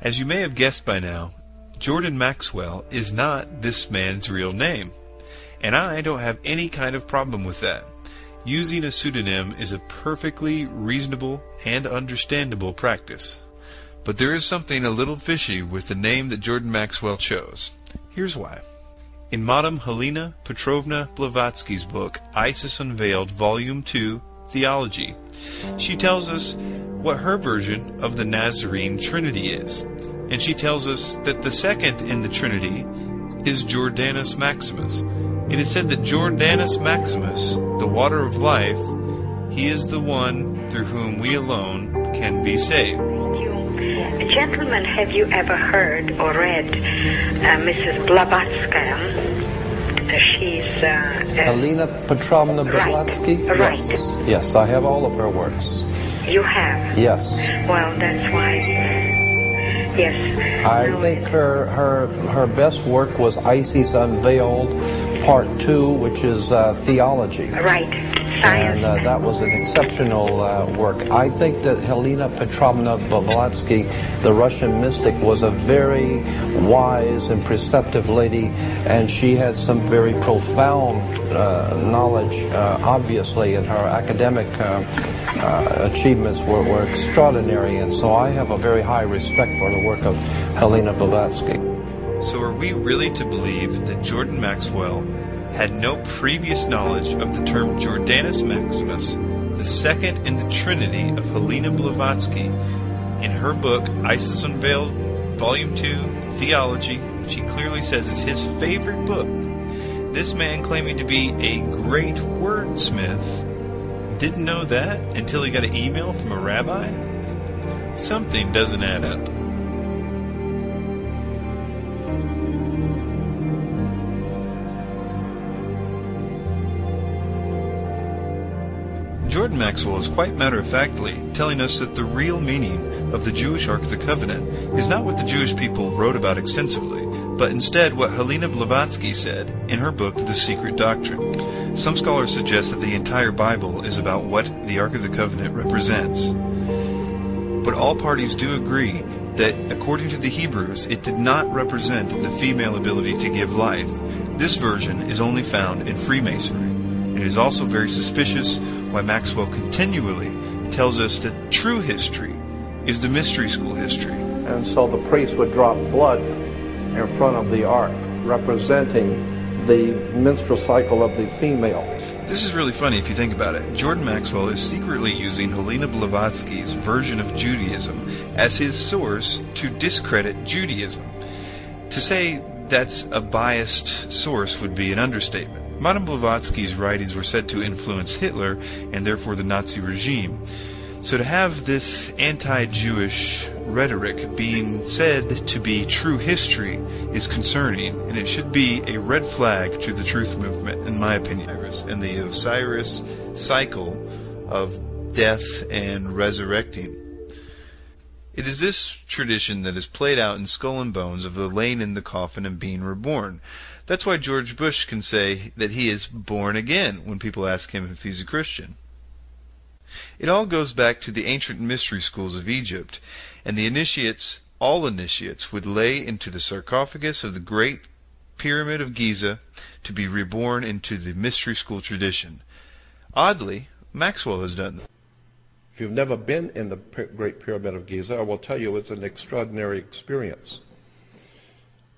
As you may have guessed by now, Jordan Maxwell is not this man's real name, and I don't have any kind of problem with that. Using a pseudonym is a perfectly reasonable and understandable practice. But there is something a little fishy with the name that Jordan Maxwell chose. Here's why. In Madame Helena Petrovna Blavatsky's book, Isis Unveiled, Volume 2, Theology, she tells us what her version of the Nazarene Trinity is. And she tells us that the second in the Trinity is Jordanus Maximus. It is said that Jordanus Maximus, the water of life, he is the one through whom we alone can be saved. Gentlemen, have you ever heard or read Mrs. Blavatsky? She's Helena Petrovna Blavatsky? Right. Yes, I have all of her works. You have? Yes. Well, that's why. Yes. I think her best work was Isis Unveiled, Part 2, which is theology. Right. And that was an exceptional work. I think that Helena Petrovna Blavatsky, the Russian mystic, was a very wise and perceptive lady, and she had some very profound knowledge, obviously, and her academic achievements were extraordinary, and so I have a very high respect for the work of Helena Blavatsky. So are we really to believe that Jordan Maxwell had no previous knowledge of the term Jordanus Maximus, the second in the Trinity of Helena Blavatsky, in her book Isis Unveiled, Volume 2, Theology, which he clearly says is his favorite book? This man, claiming to be a great wordsmith, didn't know that until he got an email from a rabbi? Something doesn't add up. Jordan Maxwell is quite matter-of-factly telling us that the real meaning of the Jewish Ark of the Covenant is not what the Jewish people wrote about extensively, but instead what Helena Blavatsky said in her book, The Secret Doctrine. Some scholars suggest that the entire Bible is about what the Ark of the Covenant represents. But all parties do agree that, according to the Hebrews, it did not represent the female ability to give life. This version is only found in Freemasonry. It is also very suspicious why Maxwell continually tells us that true history is the mystery school history. And so the priest would drop blood in front of the ark, representing the menstrual cycle of the female. This is really funny if you think about it. Jordan Maxwell is secretly using Helena Blavatsky's version of Judaism as his source to discredit Judaism. To say that's a biased source would be an understatement. Madame Blavatsky's writings were said to influence Hitler and therefore the Nazi regime. So to have this anti-Jewish rhetoric being said to be true history is concerning, and it should be a red flag to the truth movement, in my opinion. And the Osiris cycle of death and resurrecting. It is this tradition that is played out in Skull and Bones of the laying in the coffin and being reborn. That's why George Bush can say that he is born again when people ask him if he's a Christian. It all goes back to the ancient mystery schools of Egypt, and the initiates, all initiates, would lay into the sarcophagus of the Great Pyramid of Giza to be reborn into the mystery school tradition. Oddly, Maxwell has done that. If you've never been in the Great Pyramid of Giza, I will tell you it's an extraordinary experience.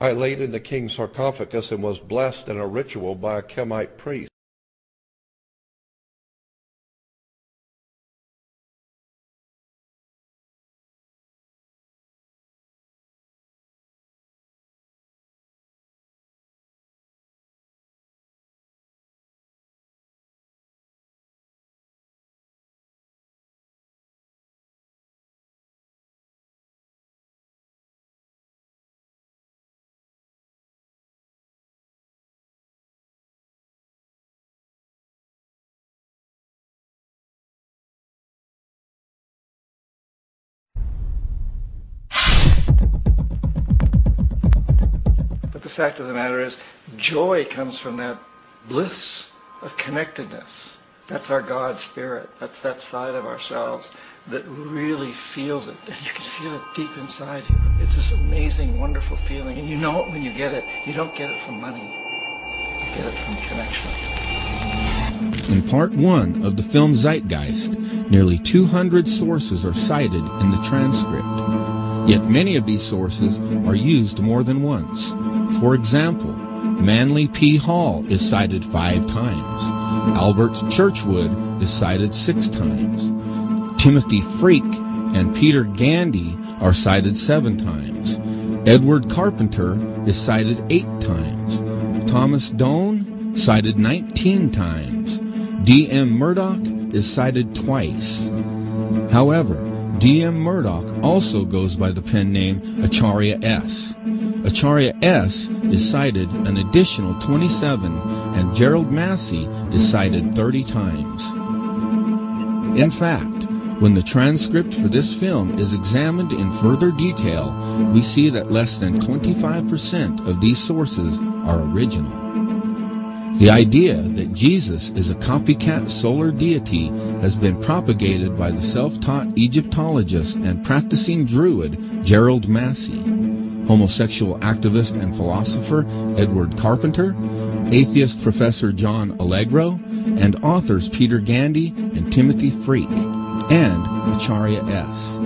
I laid in the king's sarcophagus and was blessed in a ritual by a Kemite priest. But the fact of the matter is, joy comes from that bliss of connectedness. That's our God spirit. That's that side of ourselves that really feels it. And you can feel it deep inside you. It's this amazing, wonderful feeling. And you know it when you get it. You don't get it from money. You get it from connection. In part 1 of the film Zeitgeist, nearly 200 sources are cited in the transcript. Yet many of these sources are used more than once. For example, Manly P. Hall is cited 5 times. Albert Churchwood is cited 6 times. Timothy Freak and Peter Gandy are cited 7 times. Edward Carpenter is cited 8 times. Thomas Doane cited 19 times. D.M. Murdoch is cited twice. However, D.M. Murdoch also goes by the pen name Acharya S. Acharya S. is cited an additional 27, and Gerald Massey is cited 30 times. In fact, when the transcript for this film is examined in further detail, we see that less than 25% of these sources are original. The idea that Jesus is a copycat solar deity has been propagated by the self-taught Egyptologist and practicing Druid Gerald Massey, homosexual activist and philosopher Edward Carpenter, atheist Professor John Allegro, and authors Peter Gandy and Timothy Freak, and Acharya S.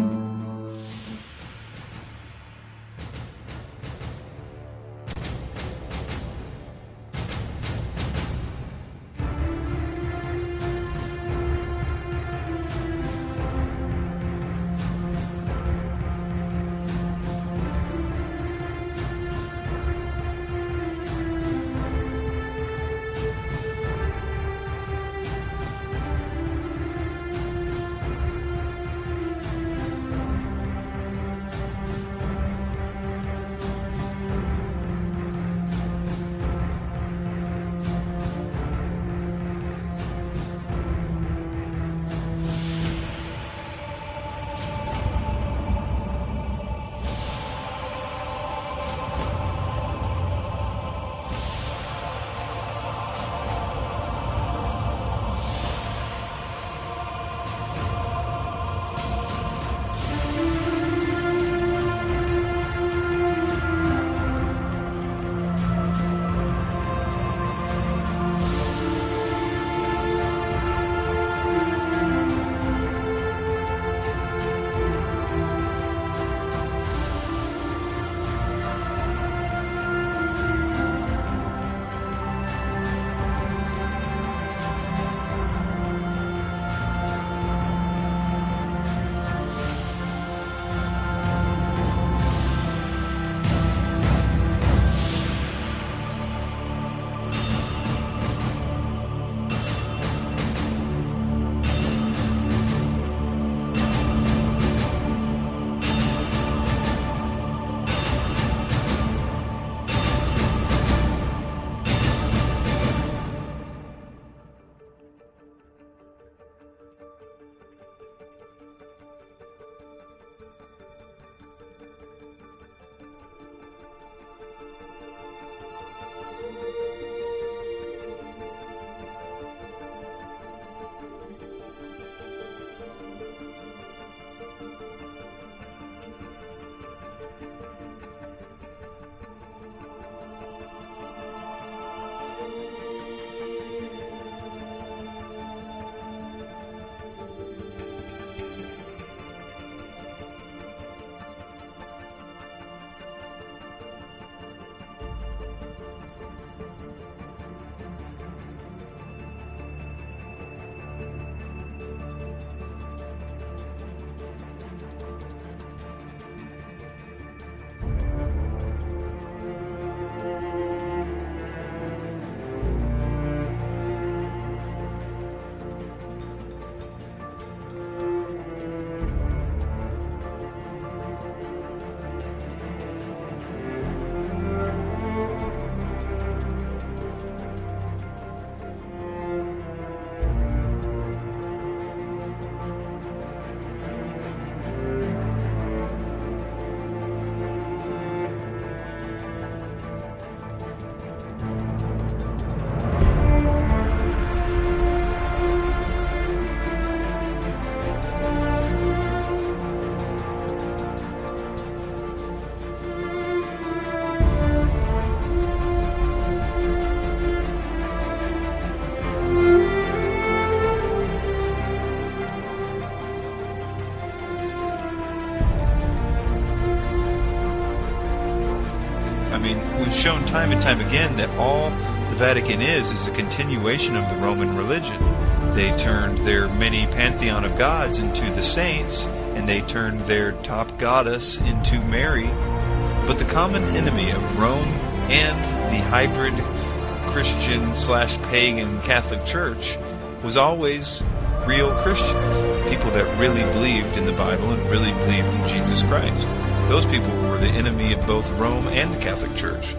shown time and time again that all the Vatican is a continuation of the Roman religion. They turned their many pantheon of gods into the saints, and they turned their top goddess into Mary. But the common enemy of Rome and the hybrid Christian/pagan Catholic Church was always real Christians, people that really believed in the Bible and really believed in Jesus Christ. Those people were the enemy of both Rome and the Catholic Church.